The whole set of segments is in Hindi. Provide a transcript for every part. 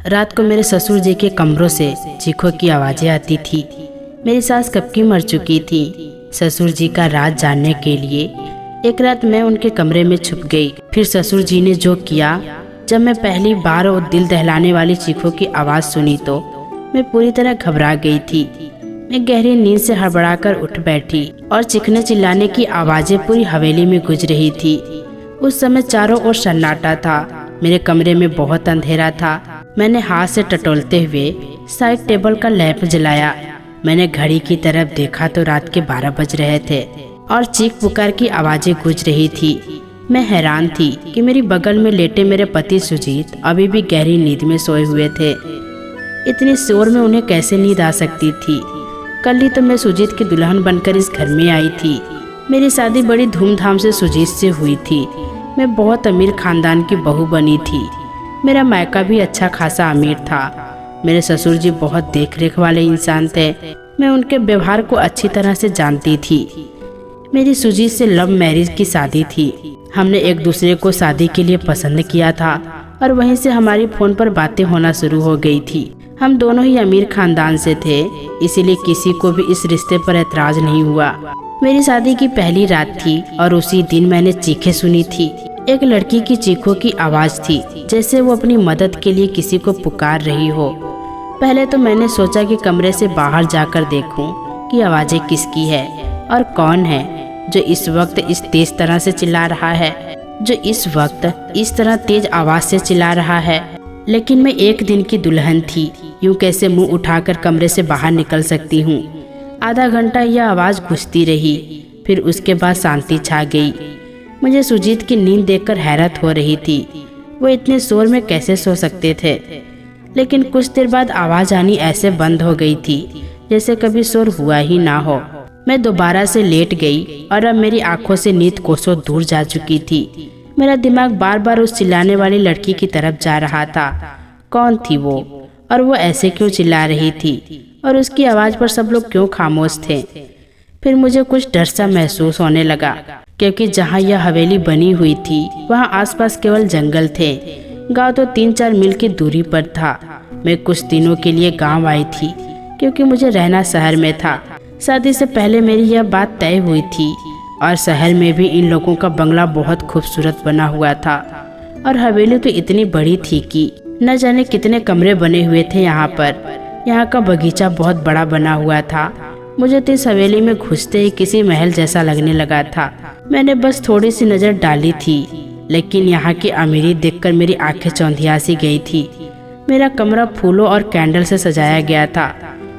रात को मेरे ससुर जी के कमरों से चीखों की आवाज़ें आती थी। मेरी सास कब की मर चुकी थी। ससुर जी का राज जानने के लिए एक रात मैं उनके कमरे में छुप गई। फिर ससुर जी ने जो किया, जब मैं पहली बार वो दिल दहलाने वाली चीखों की आवाज़ सुनी तो मैं पूरी तरह घबरा गई थी। मैं गहरी नींद से हड़बड़ाकर उठ बैठी और चीखने चिल्लाने की आवाज़ें पूरी हवेली में गूंज रही थी। उस समय चारों ओर सन्नाटा था। मेरे कमरे में बहुत अंधेरा था। मैंने हाथ से टटोलते हुए साइड टेबल का लैंप जलाया। मैंने घड़ी की तरफ देखा तो रात के 12 बज रहे थे और चीख पुकार की आवाज़ें गूंज रही थी। मैं हैरान थी कि मेरी बगल में लेटे मेरे पति सुजीत अभी भी गहरी नींद में सोए हुए थे। इतनी शोर में उन्हें कैसे नींद आ सकती थी। कल ही तो मैं सुजीत की दुल्हन बनकर इस घर में आई थी। मेरी शादी बड़ी धूमधाम से सुजीत से हुई थी। मैं बहुत अमीर खानदान की बहू बनी थी। मेरा मायका भी अच्छा खासा अमीर था। मेरे ससुर जी बहुत देख रेख वाले इंसान थे। मैं उनके व्यवहार को अच्छी तरह से जानती थी। मेरी सुजीत से लव मैरिज की शादी थी। हमने एक दूसरे को शादी के लिए पसंद किया था और वहीं से हमारी फोन पर बातें होना शुरू हो गई थी। हम दोनों ही अमीर खानदान से थे, इसीलिए किसी को भी इस रिश्ते पर ऐतराज नहीं हुआ। मेरी शादी की पहली रात थी और उसी दिन मैंने चीखें सुनी थी। एक लड़की की चीखों की आवाज़ थी, जैसे वो अपनी मदद के लिए किसी को पुकार रही हो। पहले तो मैंने सोचा कि कमरे से बाहर जाकर देखूं कि आवाज़ें किसकी है और कौन है जो इस वक्त इस तेज तरह से चिल्ला रहा है, जो इस वक्त इस तरह तेज आवाज़ से चिल्ला रहा है। लेकिन मैं एक दिन की दुल्हन थी, यूं कैसे मुंह उठाकर कमरे से बाहर निकल सकती हूँ। आधा घंटा यह आवाज़ गूंजती रही, फिर उसके बाद शांति छा गई। मुझे सुजीत की नींद देखकर हैरत हो रही थी। वो इतने शोर में कैसे सो सकते थे। लेकिन कुछ देर बाद आवाज़ आनी ऐसे बंद हो गई थी जैसे कभी शोर हुआ ही ना हो। मैं दोबारा से लेट गई और अब मेरी आंखों से नींद कोसों दूर जा चुकी थी। मेरा दिमाग बार बार उस चिल्लाने वाली लड़की की तरफ जा रहा था। कौन थी वो और वो ऐसे क्यों चिल्ला रही थी और उसकी आवाज़ पर सब लोग क्यों खामोश थे। फिर मुझे कुछ डर सा महसूस होने लगा, क्योंकि जहाँ यह हवेली बनी हुई थी वहाँ आसपास केवल जंगल थे। गांव तो 3-4 मील की दूरी पर था। मैं कुछ दिनों के लिए गांव आई थी क्योंकि मुझे रहना शहर में था। शादी से पहले मेरी यह बात तय हुई थी और शहर में भी इन लोगों का बंगला बहुत खूबसूरत बना हुआ था और हवेली तो इतनी बड़ी थी कि न जाने कितने कमरे बने हुए थे यहाँ पर। यहाँ का बगीचा बहुत बड़ा बना हुआ था। मुझे तो इस हवेली में घुसते ही किसी महल जैसा लगने लगा था। मैंने बस थोड़ी सी नज़र डाली थी, लेकिन यहाँ की अमीरी देखकर मेरी आंखें चौंधिया सी गई थी। मेरा कमरा फूलों और कैंडल से सजाया गया था।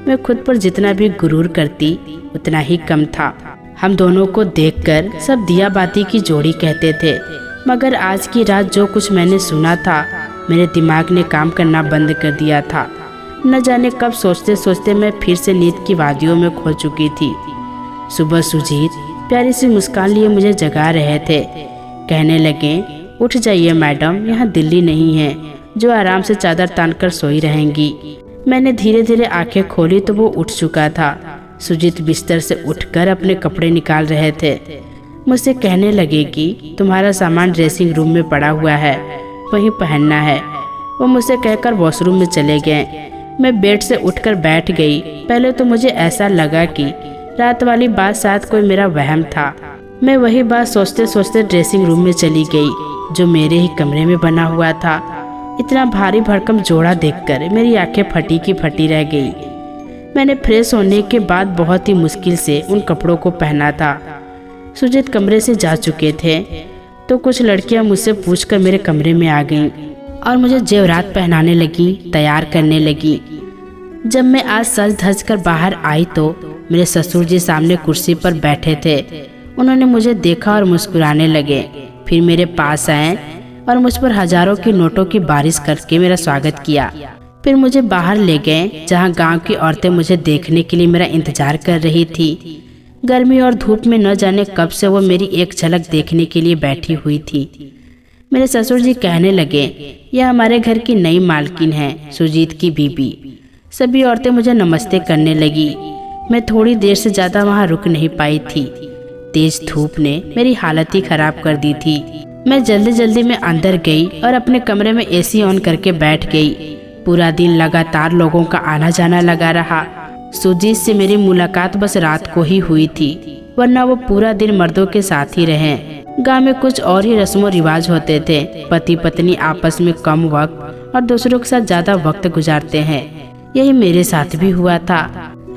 मैं खुद पर जितना भी गुरूर करती उतना ही कम था। हम दोनों को देखकर सब दिया बाती की जोड़ी कहते थे, मगर आज की रात जो कुछ मैंने सुना था, मेरे दिमाग ने काम करना बंद कर दिया था। न जाने कब सोचते सोचते मैं फिर से नींद की वादियों में खो चुकी थी। सुबह सुजीत प्यारी सी मुस्कान लिए मुझे जगा रहे थे। कहने लगे, उठ जाइए मैडम, यहाँ दिल्ली नहीं है जो आराम से चादर तानकर सोई रहेंगी। मैंने धीरे धीरे आंखें खोली तो वो उठ चुका था। सुजीत बिस्तर से उठकर अपने कपड़े निकाल रहे थे। मुझसे कहने लगे कि तुम्हारा सामान ड्रेसिंग रूम में पड़ा हुआ है, वहीं पहनना है। वो मुझसे कहकर वॉशरूम में चले गए। मैं बेड से उठकर बैठ गई। पहले तो मुझे ऐसा लगा कि रात वाली बात शायद कोई मेरा वहम था। मैं वही बात सोचते सोचते ड्रेसिंग रूम में चली गई, जो मेरे ही कमरे में बना हुआ था। इतना भारी भरकम जोड़ा देखकर मेरी आंखें फटी की फटी रह गई। मैंने फ्रेश होने के बाद बहुत ही मुश्किल से उन कपड़ों को पहना था। सुजीत कमरे से जा चुके थे तो कुछ लड़कियां मुझसे पूछकर मेरे कमरे में आ गईं और मुझे जेवरात पहनाने लगी, तैयार करने लगी। जब मैं आज सज धज कर बाहर आई तो मेरे ससुर जी सामने कुर्सी पर बैठे थे। उन्होंने मुझे देखा और मुस्कुराने लगे। फिर मेरे पास आए और मुझ पर हजारों की नोटों की बारिश करके मेरा स्वागत किया। फिर मुझे बाहर ले गए, जहां गांव की औरतें मुझे देखने के लिए मेरा इंतजार कर रही थी। गर्मी और धूप में न जाने कब से वो मेरी एक झलक देखने के लिए बैठी हुई थी। मेरे ससुर जी कहने लगे, यह हमारे घर की नई मालकिन है, सुजीत की बीबी। सभी औरतें मुझे नमस्ते करने लगी। मैं थोड़ी देर से ज़्यादा वहाँ रुक नहीं पाई थी। तेज धूप ने मेरी हालत ही खराब कर दी थी। मैं जल्दी जल्दी में अंदर गई और अपने कमरे में एसी ऑन करके बैठ गई। पूरा दिन लगातार लोगों का आना जाना लगा रहा। सुजीत से मेरी मुलाकात बस रात को ही हुई थी, वरना वो पूरा दिन मर्दों के साथ ही रहे। गांव में कुछ और ही रस्मों रिवाज होते थे। पति पत्नी आपस में कम वक्त और दूसरों के साथ ज्यादा वक्त गुजारते हैं। यही मेरे साथ भी हुआ था।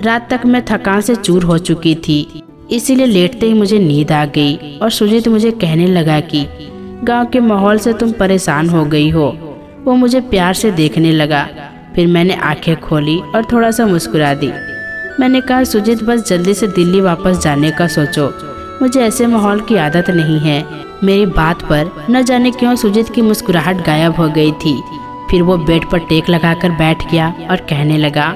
रात तक मैं थकान से चूर हो चुकी थी, इसीलिए लेटते ही मुझे नींद आ गई और सुजीत मुझे कहने लगा कि गांव के माहौल से तुम परेशान हो गई हो। वो मुझे प्यार से देखने लगा। फिर मैंने आंखें खोली और थोड़ा सा मुस्कुरा दी। मैंने कहा, सुजीत बस जल्दी से दिल्ली वापस जाने का सोचो, मुझे ऐसे माहौल की आदत नहीं है। मेरी बात पर न जाने क्यों सुजीत की मुस्कुराहट गायब हो गई थी। फिर वो बेड पर टेक लगाकर बैठ गया और कहने लगा,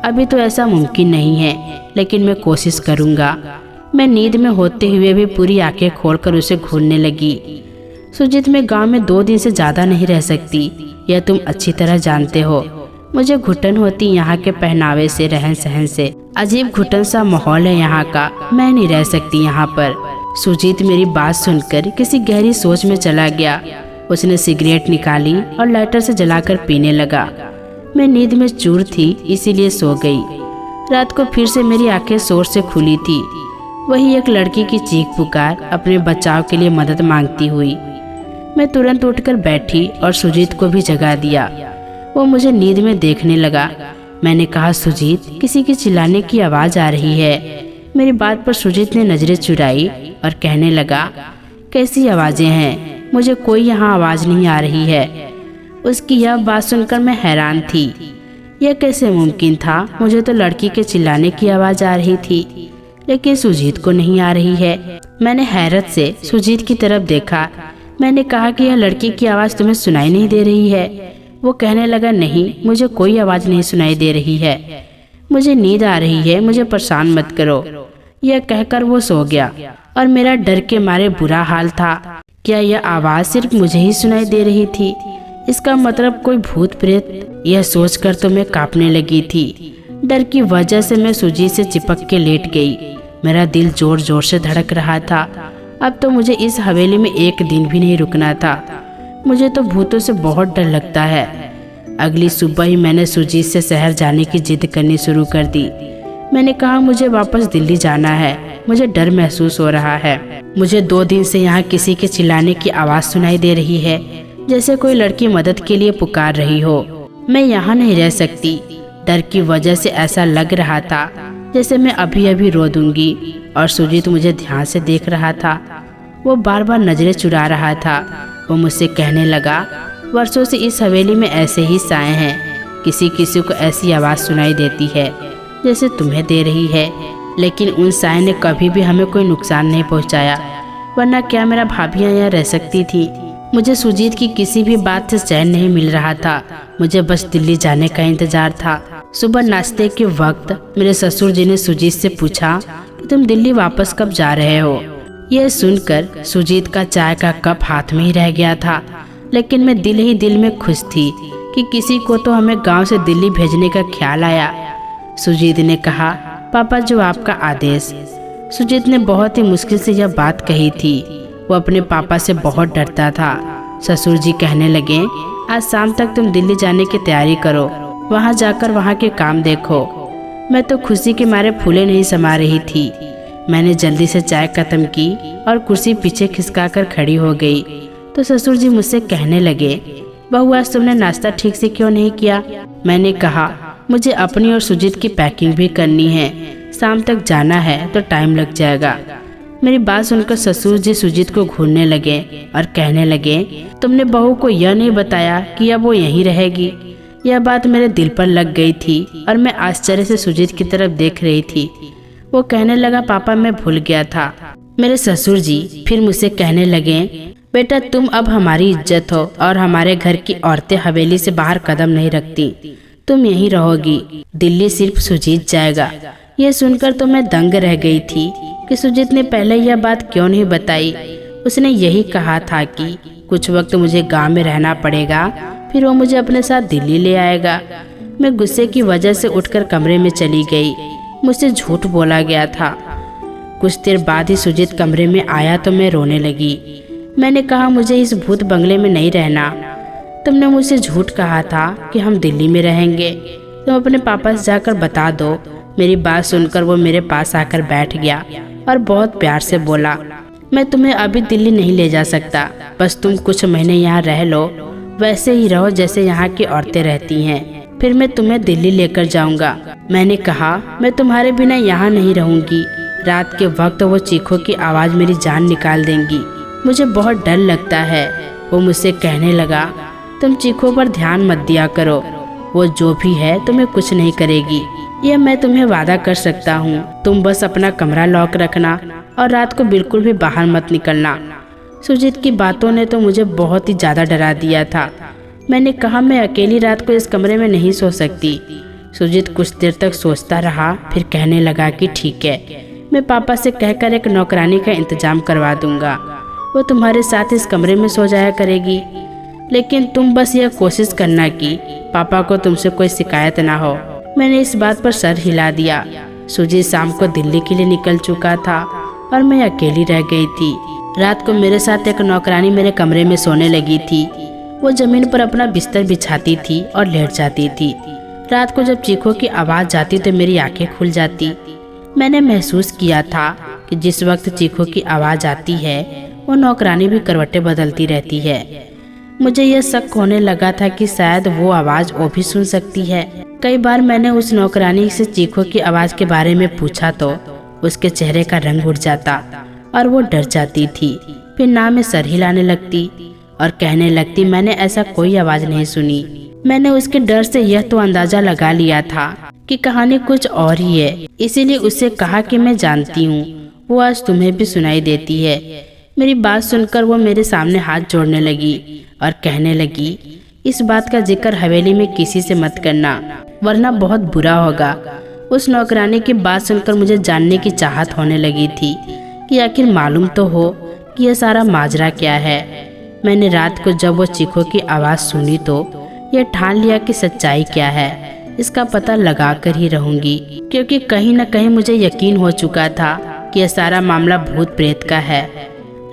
अभी तो ऐसा मुमकिन नहीं है, लेकिन मैं कोशिश करूँगा। मैं नींद में होते हुए भी पूरी आंखें खोलकर उसे घूरने लगी। सुजीत, मैं गांव में 2 दिन से ज़्यादा नहीं रह सकती, यह तुम अच्छी तरह जानते हो। मुझे घुटन होती यहाँ के पहनावे से, रहन सहन से। अजीब घुटन सा माहौल है यहाँ का, मैं नहीं रह सकती यहाँ पर। सुजीत मेरी बात सुनकर किसी गहरी सोच में चला गया। उसने सिगरेट निकाली और लाइटर से जलाकर पीने लगा। मैं नींद में चूर थी, इसीलिए सो गई। रात को फिर से मेरी आंखें जोर से खुली थी। वही एक लड़की की चीख पुकार, अपने बचाव के लिए मदद मांगती हुई। मैं तुरंत उठकर बैठी और सुजीत को भी जगा दिया। वो मुझे नींद में देखने लगा। मैंने कहा, सुजीत, किसी की चिल्लाने की आवाज़ आ रही है। मेरी बात पर सुजीत ने नजरें चुराई और कहने लगा, कैसी आवाज़ें हैं? मुझे कोई यहाँ आवाज़ नहीं आ रही है। उसकी यह बात सुनकर मैं हैरान थी। यह कैसे मुमकिन था? मुझे तो लड़की के चिल्लाने की आवाज़ आ रही थी, लेकिन सुजीत को नहीं आ रही है। मैंने हैरत से सुजीत की तरफ देखा। मैंने कहा कि यह लड़की की आवाज़ तुम्हें सुनाई नहीं दे रही है? वो कहने लगा, नहीं, मुझे कोई आवाज़ नहीं सुनाई दे रही है। मुझे नींद आ रही है, मुझे परेशान मत करो। यह कहकर वो सो गया और मेरा डर के मारे बुरा हाल था। क्या यह आवाज़ सिर्फ मुझे ही सुनाई दे रही थी? इसका मतलब कोई भूत प्रेत? यह सोचकर तो मैं कांपने लगी थी। डर की वजह से मैं सुजीत से चिपक के लेट गई। मेरा दिल जोर जोर से धड़क रहा था। अब तो मुझे इस हवेली में एक दिन भी नहीं रुकना था। मुझे तो भूतों से बहुत डर लगता है। अगली सुबह ही मैंने सुजीत से शहर जाने की जिद करनी शुरू कर दी। मैंने कहा, मुझे वापस दिल्ली जाना है। मुझे डर महसूस हो रहा है। मुझे 2 दिन से यहाँ किसी के चिल्लाने की आवाज़ सुनाई दे रही है, जैसे कोई लड़की मदद के लिए पुकार रही हो। मैं यहाँ नहीं रह सकती। डर की वजह से ऐसा लग रहा था जैसे मैं अभी अभी रो दूंगी। और सुजीत मुझे ध्यान से देख रहा था। वो बार बार नजरें चुरा रहा था। वो मुझसे कहने लगा, वर्षों से इस हवेली में ऐसे ही साए हैं। किसी किसी को ऐसी आवाज़ सुनाई देती है जैसे तुम्हें दे रही है, लेकिन उन साए ने कभी भी हमें कोई नुकसान नहीं पहुंचाया। वरना क्या मेरा भाभियाँ यहाँ रह सकती थी? मुझे सुजीत की किसी भी बात से चैन नहीं मिल रहा था। मुझे बस दिल्ली जाने का इंतजार था। सुबह नाश्ते के वक्त मेरे ससुर जी ने सुजीत से पूछा कि तुम दिल्ली वापस कब जा रहे हो? यह सुनकर सुजीत का चाय का कप हाथ में ही रह गया था, लेकिन मैं दिल ही दिल में खुश थी कि किसी को तो हमें गांव से दिल्ली भेजने का ख्याल आया। सुजीत ने कहा, पापा, जो आपका आदेश। सुजीत ने बहुत ही मुश्किल से यह बात कही थी। वो अपने पापा से बहुत डरता था। ससुर जी कहने लगे, आज शाम तक तुम दिल्ली जाने की तैयारी करो, वहाँ जाकर वहाँ के काम देखो। मैं तो खुशी के मारे फूले नहीं समा रही थी। मैंने जल्दी से चाय खत्म की और कुर्सी पीछे खिसकाकर खड़ी हो गई तो ससुर जी मुझसे कहने लगे, बहू, आज तुमने नाश्ता ठीक से क्यों नहीं किया? मैंने कहा, मुझे अपनी और सुजीत की पैकिंग भी करनी है। शाम तक जाना है तो टाइम लग जाएगा। मेरी बात सुनकर ससुर जी सुजीत को घूरने लगे और कहने लगे, तुमने बहू को यह नहीं बताया कि अब वो यहीं रहेगी? यह बात मेरे दिल पर लग गई थी और मैं आश्चर्य से सुजीत की तरफ देख रही थी। वो कहने लगा, पापा, मैं भूल गया था। मेरे ससुर जी फिर मुझसे कहने लगे, बेटा, तुम अब हमारी इज्जत हो और हमारे घर की औरतें हवेली से बाहर कदम नहीं रखती। तुम यहीं रहोगी, दिल्ली सिर्फ सुजीत जाएगा। ये सुनकर तो मैं दंग रह गई थी कि सुजीत ने पहले यह बात क्यों नहीं बताई। उसने यही कहा था कि कुछ वक्त मुझे गांव में रहना पड़ेगा, फिर वो मुझे अपने साथ दिल्ली ले आएगा। मैं गुस्से की वजह से उठकर कमरे में चली गई। मुझसे झूठ बोला गया था। कुछ देर बाद ही सुजीत कमरे में आया तो मैं रोने लगी। मैंने कहा, मुझे इस भूत बंगले में नहीं रहना। तुमने मुझसे झूठ कहा था कि हम दिल्ली में रहेंगे। तुम अपने पापा से जाकर बता दो। मेरी बात सुनकर वो मेरे पास आकर बैठ गया और बहुत प्यार से बोला, मैं तुम्हें अभी दिल्ली नहीं ले जा सकता, बस तुम कुछ महीने यहाँ रह लो, वैसे ही रहो जैसे यहाँ की औरतें रहती हैं, फिर मैं तुम्हें दिल्ली लेकर जाऊंगा। मैंने कहा, मैं तुम्हारे बिना यहाँ नहीं रहूंगी। रात के वक्त वो चीखों की आवाज़ मेरी जान निकाल देंगी, मुझे बहुत डर लगता है। वो मुझसे कहने लगा, तुम चीखों पर ध्यान मत दिया करो, वो जो भी है तुम्हें कुछ नहीं करेगी, यह मैं तुम्हें वादा कर सकता हूँ। तुम बस अपना कमरा लॉक रखना और रात को बिल्कुल भी बाहर मत निकलना। सुजीत की बातों ने तो मुझे बहुत ही ज़्यादा डरा दिया था। मैंने कहा, मैं अकेली रात को इस कमरे में नहीं सो सकती। सुजीत कुछ देर तक सोचता रहा, फिर कहने लगा कि ठीक है, मैं पापा से कहकर एक नौकरानी का इंतजाम करवा दूंगा, वो तुम्हारे साथ इस कमरे में सो जाया करेगी। लेकिन तुम बस यह कोशिश करना कि पापा को तुमसे कोई शिकायत ना हो। मैंने इस बात पर सर हिला दिया। सुजीत शाम को दिल्ली के लिए निकल चुका था और मैं अकेली रह गई थी। रात को मेरे साथ एक नौकरानी मेरे कमरे में सोने लगी थी। वो जमीन पर अपना बिस्तर बिछाती थी और लेट जाती थी। रात को जब चीखों की आवाज़ जाती तो मेरी आंखें खुल जाती। मैंने महसूस किया था कि जिस वक्त चीखों की आवाज़ आती है वो नौकरानी भी करवटें बदलती रहती है। मुझे यह शक होने लगा था कि शायद वो आवाज़ वो भी सुन सकती है। कई बार मैंने उस नौकरानी से चीखों की आवाज़ के बारे में पूछा तो उसके चेहरे का रंग उड़ जाता और वो डर जाती थी। फिर ना में सर हिलाने लगती और कहने लगती, मैंने ऐसा कोई आवाज़ नहीं सुनी। मैंने उसके डर से यह तो अंदाज़ा लगा लिया था कि कहानी कुछ और ही है, इसीलिए उससे कहा कि मैं जानती हूँ, वो आज तुम्हें भी सुनाई देती है। मेरी बात सुनकर वो मेरे सामने हाथ जोड़ने लगी और कहने लगी, इस बात का जिक्र हवेली में किसी से मत करना, वरना बहुत बुरा होगा। उस नौकरानी की बात सुनकर मुझे जानने की चाहत होने लगी थी कि आखिर मालूम तो हो कि यह सारा माजरा क्या है। मैंने रात को जब वो चीखों की आवाज़ सुनी तो यह ठान लिया कि सच्चाई क्या है इसका पता लगा कर ही रहूंगी, क्योंकि कहीं न कहीं मुझे यकीन हो चुका था कि यह सारा मामला भूत प्रेत का है।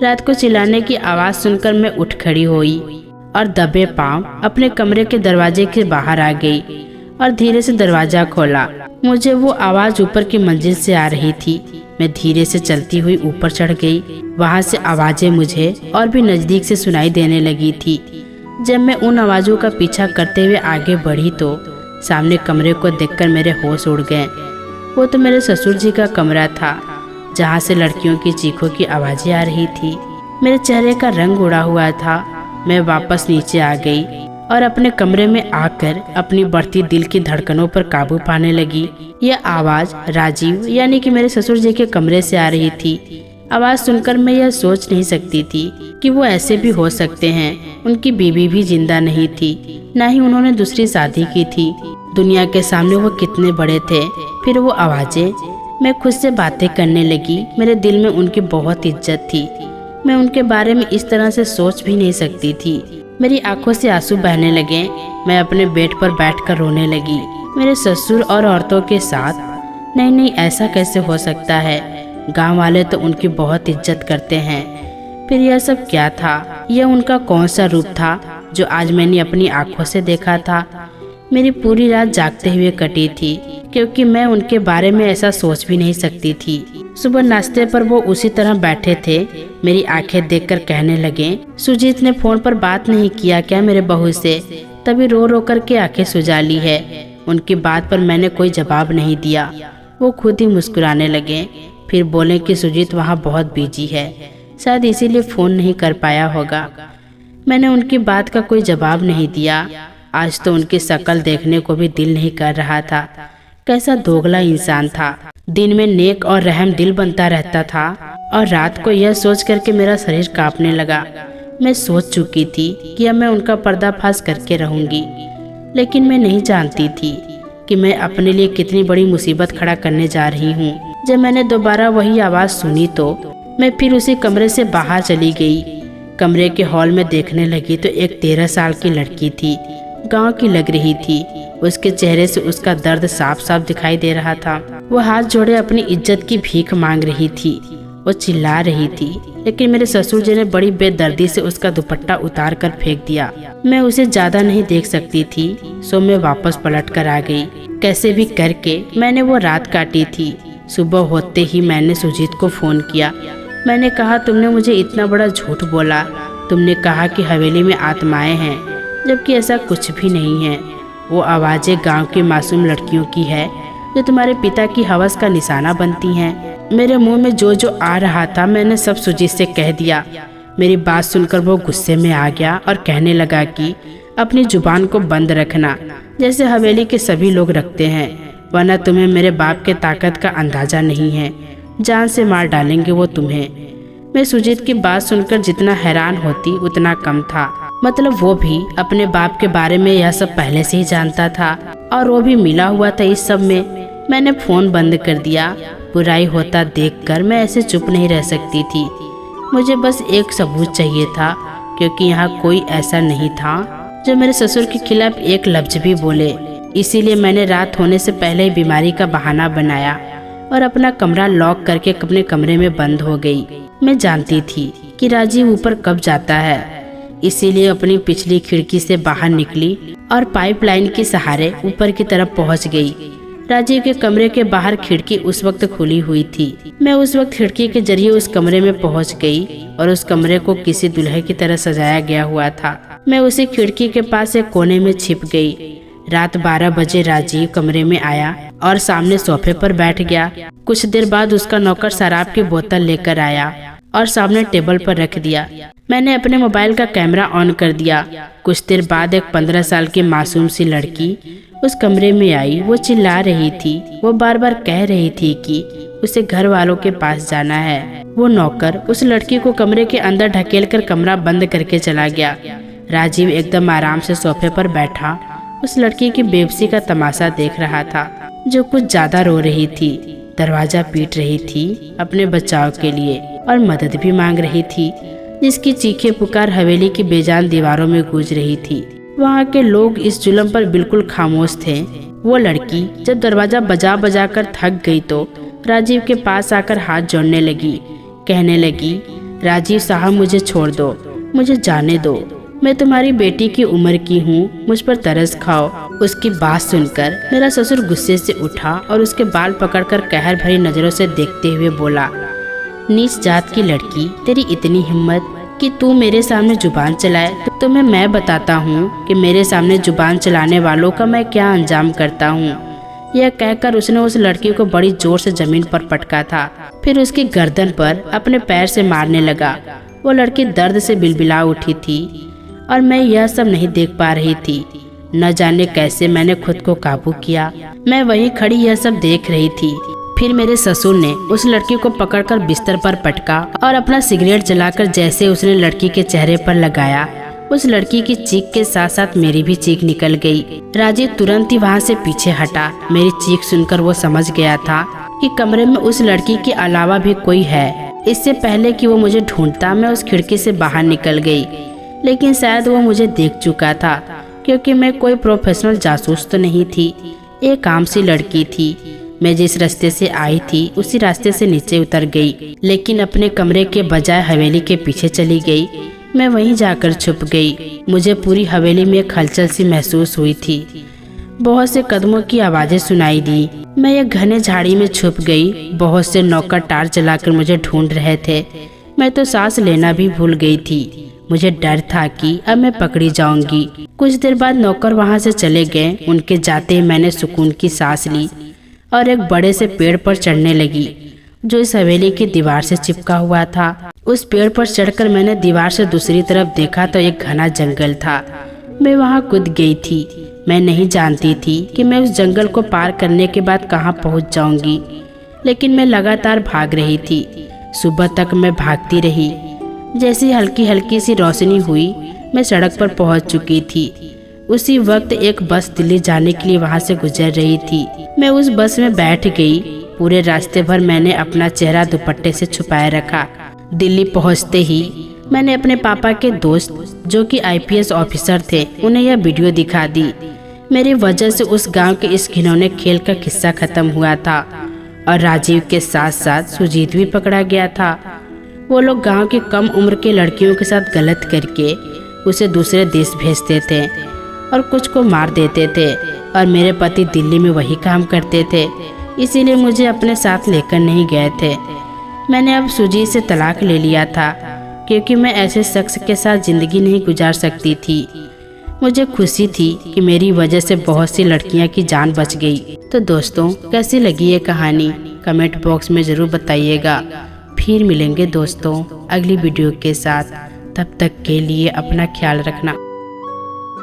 रात को चिल्लाने की आवाज़ सुनकर मैं उठ खड़ी हुई और दबे पांव अपने कमरे के दरवाजे के बाहर आ गई और धीरे से दरवाज़ा खोला। मुझे वो आवाज़ ऊपर की मंजिल से आ रही थी। मैं धीरे से चलती हुई ऊपर चढ़ गई। वहाँ से आवाज़ें मुझे और भी नज़दीक से सुनाई देने लगी थी। जब मैं उन आवाज़ों का पीछा करते हुए आगे बढ़ी तो सामने कमरे को देखकर मेरे होश उड़ गए। वो तो मेरे ससुर जी का कमरा था, जहाँ से लड़कियों की चीखों की आवाज़ें आ रही थी। मेरे चेहरे का रंग उड़ा हुआ था। मैं वापस नीचे आ गई और अपने कमरे में आकर अपनी बढ़ती दिल की धड़कनों पर काबू पाने लगी। यह आवाज़ राजीव यानी कि मेरे ससुर जी के कमरे से आ रही थी। आवाज़ सुनकर मैं यह सोच नहीं सकती थी कि वो ऐसे भी हो सकते हैं। उनकी बीवी भी जिंदा नहीं थी, ना ही उन्होंने दूसरी शादी की थी। दुनिया के सामने वो कितने बड़े थे। फिर वो आवाज़ें, मैं खुद से बातें करने लगी। मेरे दिल में उनकी बहुत इज्जत थी। मैं उनके बारे में इस तरह से सोच भी नहीं सकती थी। मेरी आंखों से आंसू बहने लगे। मैं अपने बेड पर बैठकर रोने लगी। मेरे ससुर और औरतों के साथ। नहीं, ऐसा कैसे हो सकता है। गांव वाले तो उनकी बहुत इज्जत करते हैं। फिर यह सब क्या था? यह उनका कौन सा रूप था जो आज मैंने अपनी आंखों से देखा था? मेरी पूरी रात जागते हुए कटी थी, क्योंकि मैं उनके बारे में ऐसा सोच भी नहीं सकती थी। सुबह नाश्ते पर वो उसी तरह बैठे थे। मेरी आंखें देखकर कहने लगे, सुजीत ने फोन पर बात नहीं किया क्या मेरे बहू से? तभी रो रो करके आंखें सुजा ली है। उनकी बात पर मैंने कोई जवाब नहीं दिया। वो खुद ही मुस्कुराने लगे। फिर बोले कि सुजीत वहाँ बहुत बिजी है, शायद इसीलिए फ़ोन नहीं कर पाया होगा। मैंने उनकी बात का कोई जवाब नहीं दिया। आज तो उनकी शक्ल देखने को भी दिल नहीं कर रहा था। कैसा दोगला इंसान था। दिन में नेक और रहम दिल बनता रहता था और रात को यह सोच करके मेरा शरीर कांपने लगा। मैं सोच चुकी थी कि अब मैं उनका पर्दाफाश करके रहूंगी, लेकिन मैं नहीं जानती थी कि मैं अपने लिए कितनी बड़ी मुसीबत खड़ा करने जा रही हूँ। जब मैंने दोबारा वही आवाज़ सुनी तो मैं फिर उसी कमरे से बाहर चली गई। कमरे के हॉल में देखने लगी तो एक 13 साल की लड़की थी। गांव की लग रही थी। उसके चेहरे से उसका दर्द साफ साफ दिखाई दे रहा था। वो हाथ जोड़े अपनी इज्जत की भीख मांग रही थी। वो चिल्ला रही थी, लेकिन मेरे ससुर जी ने बड़ी बेदर्दी से उसका दुपट्टा उतार कर फेंक दिया। मैं उसे ज्यादा नहीं देख सकती थी, सो मैं वापस पलट कर आ गई। कैसे भी करके मैंने वो रात काटी थी। सुबह होते ही मैंने सुजीत को फोन किया। मैंने कहा, तुमने मुझे इतना बड़ा झूठ बोला। तुमने कहा कि हवेली में आत्माएं हैं, जबकि ऐसा कुछ भी नहीं है। वो आवाज़ें गांव की मासूम लड़कियों की है जो तुम्हारे पिता की हवस का निशाना बनती हैं। मेरे मुंह में जो जो आ रहा था मैंने सब सुजीत से कह दिया। मेरी बात सुनकर वो गुस्से में आ गया और कहने लगा कि अपनी जुबान को बंद रखना, जैसे हवेली के सभी लोग रखते हैं, वरना तुम्हें मेरे बाप के ताकत का अंदाजा नहीं है। जान से मार डालेंगे वो तुम्हें। मैं सुजीत की बात सुनकर जितना हैरान होती उतना कम था। मतलब वो भी अपने बाप के बारे में यह सब पहले से ही जानता था और वो भी मिला हुआ था इस सब में। मैंने फोन बंद कर दिया। बुराई होता देखकर मैं ऐसे चुप नहीं रह सकती थी। मुझे बस एक सबूत चाहिए था, क्योंकि यहाँ कोई ऐसा नहीं था जो मेरे ससुर के खिलाफ एक लफ्ज भी बोले। इसीलिए मैंने रात होने से पहले ही बीमारी का बहाना बनाया और अपना कमरा लॉक करके अपने कमरे में बंद हो गई। मैं जानती थी कि राजीव ऊपर कब जाता है, इसीलिए अपनी पिछली खिड़की से बाहर निकली और पाइपलाइन के सहारे ऊपर की तरफ पहुंच गई। राजीव के कमरे के बाहर खिड़की उस वक्त खुली हुई थी। मैं उस वक्त खिड़की के जरिए उस कमरे में पहुंच गई और उस कमरे को किसी दुल्हे की तरह सजाया गया हुआ था। मैं उसी खिड़की के पास एक कोने में छिप गई। रात 12 बजे राजीव कमरे में आया और सामने सोफे पर बैठ गया। कुछ देर बाद उसका नौकर शराब की बोतल लेकर आया और सामने टेबल पर रख दिया। मैंने अपने मोबाइल का कैमरा ऑन कर दिया। कुछ देर बाद एक 15 साल की मासूम सी लड़की उस कमरे में आई। वो चिल्ला रही थी। वो बार बार कह रही थी कि उसे घर वालों के पास जाना है। वो नौकर उस लड़की को कमरे के अंदर ढकेलकर कमरा बंद करके चला गया। राजीव एकदम आराम से सोफे पर बैठा उस लड़की की बेबसी का तमाशा देख रहा था, जो कुछ ज्यादा रो रही थी, दरवाजा पीट रही थी अपने बचाव के लिए और मदद भी मांग रही थी, जिसकी चीखें पुकार हवेली की बेजान दीवारों में गूंज रही थी। वहाँ के लोग इस जुल्म पर बिल्कुल खामोश थे। वो लड़की जब दरवाजा बजा बजा कर थक गई तो राजीव के पास आकर हाथ जोड़ने लगी। कहने लगी, राजीव साहब मुझे छोड़ दो, मुझे जाने दो। मैं तुम्हारी बेटी की उम्र की हूँ, मुझ पर तरस खाओ। उसकी बात सुनकर मेरा ससुर गुस्से से उठा और उसके बाल पकड़कर कहर भरी नजरों से देखते हुए बोला, नीच जात की लड़की, तेरी इतनी हिम्मत कि तू मेरे सामने जुबान चलाए। तो तुम्हें मैं बताता हूँ कि मेरे सामने जुबान चलाने वालों का मैं क्या अंजाम करता हूँ। यह कहकर उसने उस लड़की को बड़ी जोर से जमीन पर पटका था, फिर उसकी गर्दन पर अपने पैर से मारने लगा। वो लड़की दर्द से बिलबिला उठी थी और मैं यह सब नहीं देख पा रही थी। न जाने कैसे मैंने खुद को काबू किया। मैं वहीं खड़ी यह सब देख रही थी। फिर मेरे ससुर ने उस लड़की को पकड़कर बिस्तर पर पटका और अपना सिगरेट जलाकर जैसे उसने लड़की के चेहरे पर लगाया, उस लड़की की चीख के साथ साथ मेरी भी चीख निकल गई। राजीव तुरंत ही वहाँ से पीछे हटा। मेरी चीख सुनकर वो समझ गया था कि कमरे में उस लड़की के अलावा भी कोई है। इससे पहले कि वो मुझे ढूंढता, मैं उस खिड़की से बाहर निकल गई, लेकिन शायद वो मुझे देख चुका था, क्योंकि मैं कोई प्रोफेशनल जासूस तो नहीं थी। एक आम सी लड़की थी। मैं जिस रास्ते से आई थी उसी रास्ते से नीचे उतर गई, लेकिन अपने कमरे के बजाय हवेली के पीछे चली गई। मैं वहीं जाकर छुप गई। मुझे पूरी हवेली में एक हलचल सी महसूस हुई थी। बहुत से कदमों की आवाजें सुनाई दी। मैं एक घने झाड़ी में छुप गई। बहुत से नौकर टार्च जलाकर मुझे ढूंढ रहे थे। मैं तो सांस लेना भी भूल गई थी। मुझे डर था कि अब मैं पकड़ी जाऊंगी। कुछ देर बाद नौकर वहां से चले गए। उनके जाते ही मैंने सुकून की सांस ली और एक बड़े से पेड़ पर चढ़ने लगी, जो इस हवेली की दीवार से चिपका हुआ था। उस पेड़ पर चढ़कर मैंने दीवार से दूसरी तरफ देखा तो एक घना जंगल था। मैं वहां कूद गई थी। मैं नहीं जानती थी कि मैं उस जंगल को पार करने के बाद कहां पहुंच जाऊंगी, लेकिन मैं लगातार भाग रही थी। सुबह तक मैं भागती रही। जैसी हल्की हल्की सी रोशनी हुई, मैं सड़क पर पहुंच चुकी थी। उसी वक्त एक बस दिल्ली जाने के लिए वहां से गुजर रही थी। मैं उस बस में बैठ गई। पूरे रास्ते भर मैंने अपना चेहरा दुपट्टे से छुपाए रखा। दिल्ली पहुंचते ही मैंने अपने पापा के दोस्त, जो कि IPS ऑफिसर थे, उन्हें यह वीडियो दिखा दी। मेरी वजह से उस गांव के इस घिनौने खेल का किस्सा खत्म हुआ था और राजीव के साथ साथ सुजीत भी पकड़ा गया था। वो लोग गांव की कम उम्र के लड़कियों के साथ गलत करके उसे दूसरे देश भेजते थे और कुछ को मार देते थे, और मेरे पति दिल्ली में वही काम करते थे, इसीलिए मुझे अपने साथ लेकर नहीं गए थे। मैंने अब सुजीत से तलाक ले लिया था क्योंकि मैं ऐसे शख्स के साथ ज़िंदगी नहीं गुजार सकती थी। मुझे खुशी थी कि मेरी वजह से बहुत सी लड़कियां की जान बच गई। तो दोस्तों, कैसी लगी ये कहानी कमेंट बॉक्स में ज़रूर बताइएगा। फिर मिलेंगे दोस्तों अगली वीडियो के साथ। तब तक के लिए अपना ख्याल रखना।